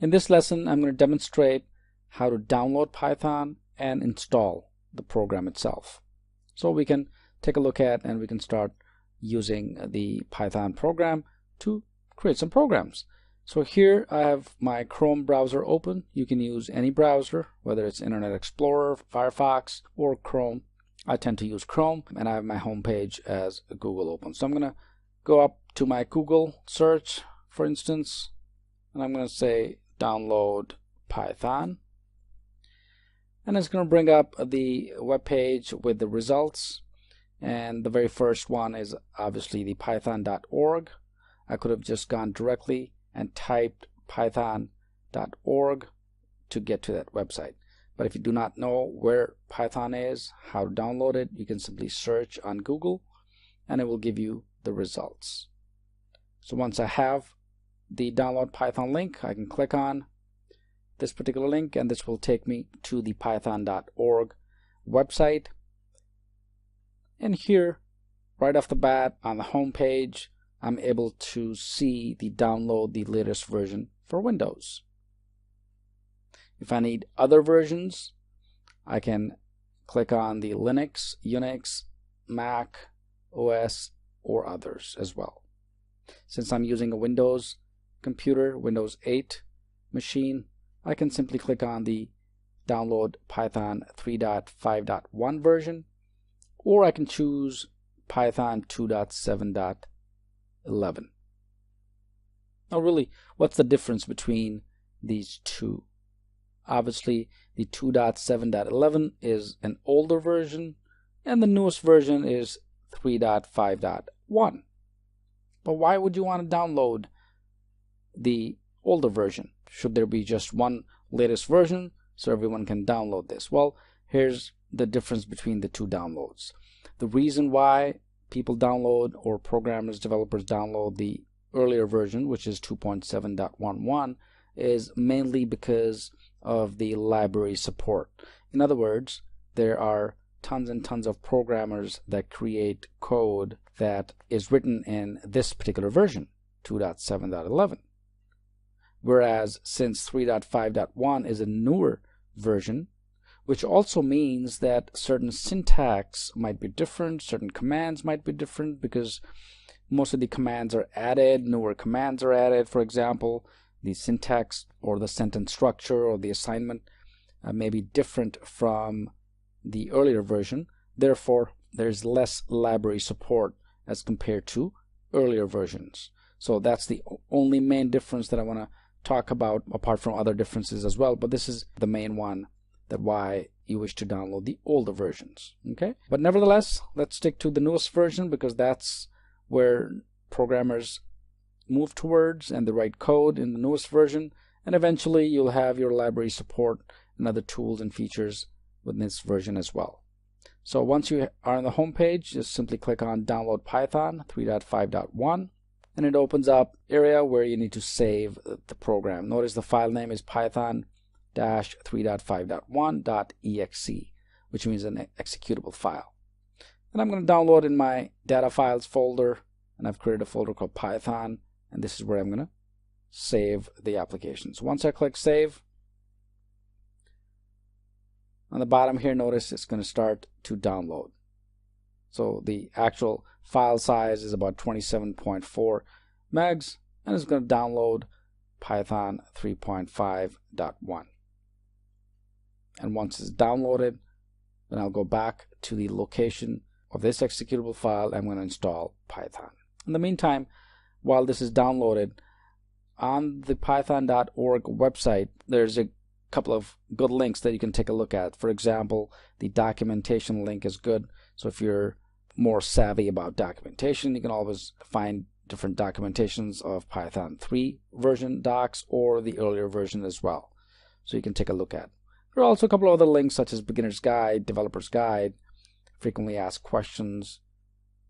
In this lesson, I'm going to demonstrate how to download Python and install the program itself. So we can take a look at and we can start using the Python program to create some programs. So here I have my Chrome browser open. You can use any browser, whether it's Internet Explorer, Firefox, or Chrome. I tend to use Chrome, and I have my home page as Google open. So I'm going to go up to my Google search, for instance, and I'm going to say download Python. And it's going to bring up the web page with the results. And the very first one is obviously the python.org. I could have just gone directly and typed python.org to get to that website. But if you do not know where Python is, how to download it, you can simply search on Google and it will give you the results. So once I have the download Python link, I can click on this particular link and this will take me to the python.org website. And here, right off the bat on the home page, I'm able to see the download the latest version for Windows. If I need other versions, I can click on the Linux, Unix, Mac, OS, or others as well. Since I'm using a Windows computer, Windows 8 machine, I can simply click on the download Python 3.5.1 version, or I can choose Python 2.7.11. Now really, what's the difference between these two? Obviously, the 2.7.11 is an older version, and the newest version is 3.5.1. But why would you want to download the older version? Should there be just one latest version so everyone can download this? Well, here's the difference between the two downloads. The reason why people download, or programmers, developers download the earlier version, which is 2.7.11, is mainly because of the library support. In other words, there are tons and tons of programmers that create code that is written in this particular version, 2.7.11. Whereas since 3.5.1 is a newer version, which also means that certain syntax might be different, certain commands might be different, because most of the commands are added, newer commands are added. For example, the syntax or the sentence structure or the assignment may be different from the earlier version. Therefore, there's less library support as compared to earlier versions. So that's the only main difference that I want to talk about, apart from other differences as well. But this is the main one, that why you wish to download the older versions. Okay, but nevertheless, let's stick to the newest version, because that's where programmers move towards and the right code in the newest version, and eventually you'll have your library support and other tools and features within this version as well. So once you are on the home page, just simply click on download Python 3.5.1 and it opens up area where you need to save the program. Notice the file name is python-3.5.1.exe, which means an executable file. And I'm going to download in my data files folder, and I've created a folder called Python, and this is where I'm going to save the application. So once I click save, on the bottom here, notice it's going to start to download. So the actual file size is about 27.4 megs, and it's going to download Python 3.5.1. And once it's downloaded, then I'll go back to the location of this executable file. I'm going to install Python. In the meantime, while this is downloaded, on the python.org website, there's a couple of good links that you can take a look at. For example, the documentation link is good. So if you're more savvy about documentation, you can always find different documentations of Python 3 version docs or the earlier version as well. So you can take a look at. There are also a couple of other links such as Beginner's Guide, Developer's Guide, Frequently Asked Questions,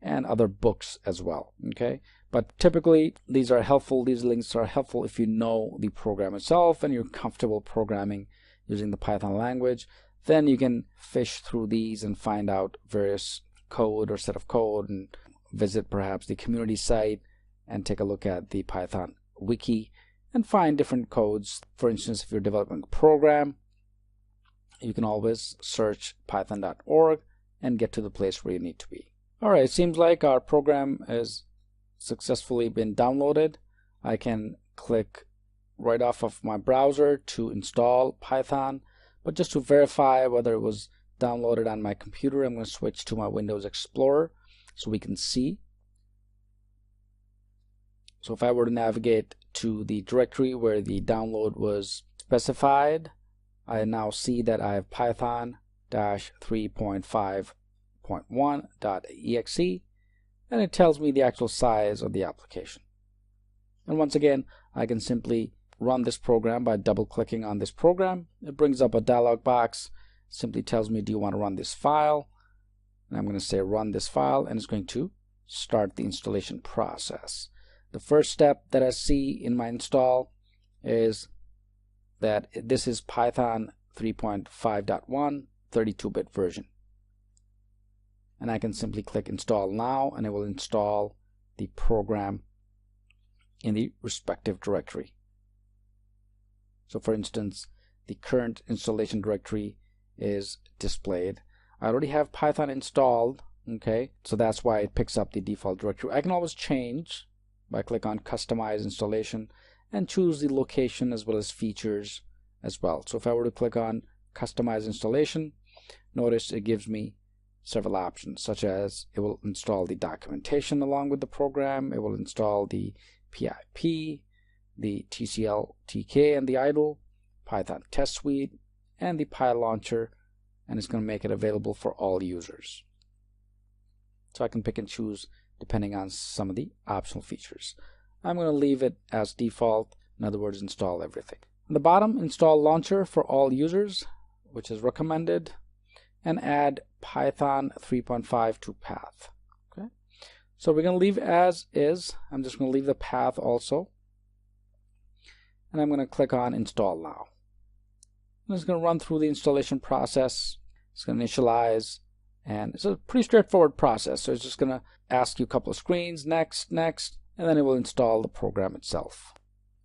and other books as well. Okay, but typically these are helpful. These links are helpful if you know the program itself and you're comfortable programming using the Python language. Then you can fish through these and find out various code or set of code, and visit perhaps the community site and take a look at the Python wiki and find different codes. For instance, if you're developing a program, you can always search python.org and get to the place where you need to be. Alright, it seems like our program has successfully been downloaded. I can click right off of my browser to install Python, but just to verify whether it was downloaded on my computer, I'm going to switch to my Windows Explorer so we can see. So if I were to navigate to the directory where the download was specified, I now see that I have python-3.5.1.exe, and it tells me the actual size of the application. And once again, I can simply run this program by double-clicking on this program. It brings up a dialog box, simply tells me, do you want to run this file? And I'm going to say run this file, and it's going to start the installation process. The first step that I see in my install is that this is Python 3.5.1 32-bit version. And I can simply click install now, and it will install the program in the respective directory. So for instance, the current installation directory is displayed. I already have Python installed, okay, so that's why it picks up the default directory. I can always change by click on customize installation and choose the location as well as features as well. So if I were to click on customize installation, notice it gives me several options, such as it will install the documentation along with the program, it will install the PIP, the TCL TK and the idle, Python test suite, and the PyLauncher, and it's going to make it available for all users. So I can pick and choose depending on some of the optional features. I'm going to leave it as default, in other words, install everything. On the bottom, install launcher for all users, which is recommended, and add Python 3.5 to path. Okay, so we're going to leave as is. I'm just going to leave the path also, and I'm going to click on install now. I'm just going to run through the installation process. It's going to initialize, and it's a pretty straightforward process. So it's just going to ask you a couple of screens, next, next, and then it will install the program itself.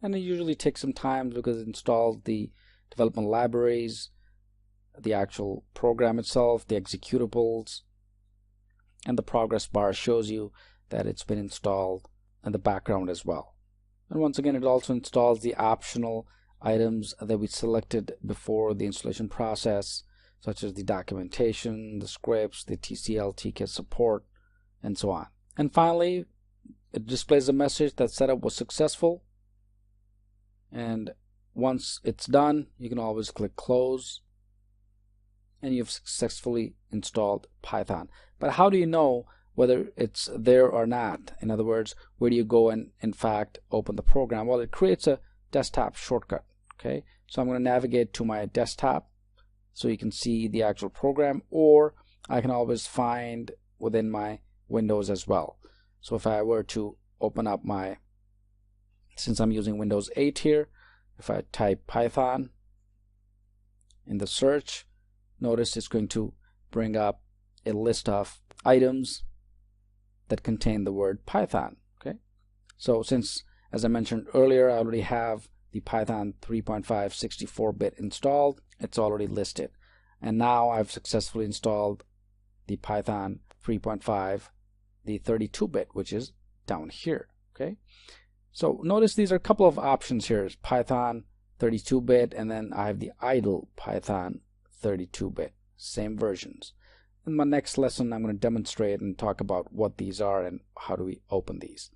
And it usually takes some time because it installs the development libraries, the actual program itself, the executables, and the progress bar shows you that it's been installed in the background as well. And once again, it also installs the optional items that we selected before the installation process, such as the documentation, the scripts, the TCL TK support, and so on. And finally, it displays a message that setup was successful. And once it's done, you can always click close, and you've successfully installed Python. But how do you know whether it's there or not? In other words, where do you go and in fact open the program? Well, it creates a desktop shortcut. Okay, so I'm going to navigate to my desktop so you can see the actual program, or I can always find within my Windows as well. So if I were to open up my, since I'm using Windows 8 here, if I type Python in the search, notice it's going to bring up a list of items that contain the word Python. Okay, so since, as I mentioned earlier, I already have the Python 3.5 64-bit installed, it's already listed. And now I've successfully installed the Python 3.5, the 32-bit, which is down here. Okay, so notice these are a couple of options here. It's Python 32-bit, and then I have the idle Python 32-bit, same versions. In my next lesson, I'm going to demonstrate and talk about what these are and how do we open these.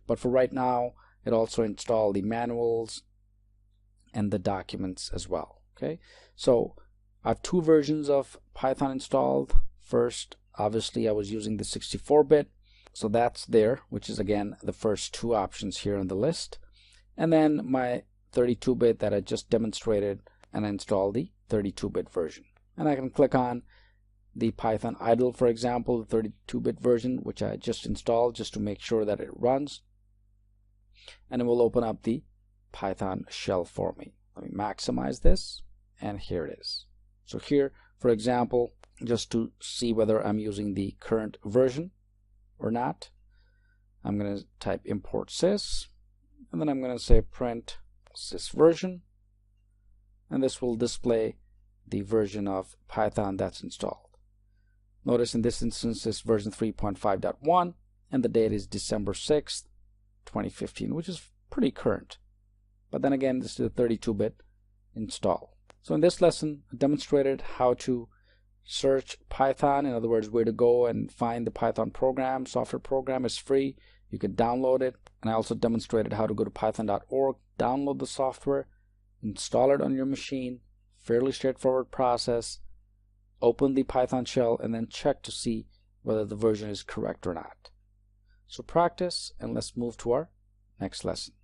But for right now, it also installed the manuals and the documents as well. Okay, so I have two versions of Python installed. First, obviously, I was using the 64-bit, so that's there, which is again the first two options here on the list. And then my 32-bit that I just demonstrated, and I installed the 32-bit version. And I can click on the Python idle, for example, the 32-bit version, which I just installed just to make sure that it runs. And it will open up the Python shell for me. Let me maximize this, and here it is. So here, for example, just to see whether I'm using the current version or not, I'm going to type import sys, and then I'm going to say print sys version, and this will display the version of Python that's installed. Notice in this instance it's version 3.5.1 and the date is December 6th, 2015, which is pretty current. But then again, this is a 32-bit install. So in this lesson, I demonstrated how to search Python, in other words, where to go and find the Python program. Software program is free. You can download it. And I also demonstrated how to go to python.org, download the software, install it on your machine. Fairly straightforward process. Open the Python shell and then check to see whether the version is correct or not. So practice, and let's move to our next lesson.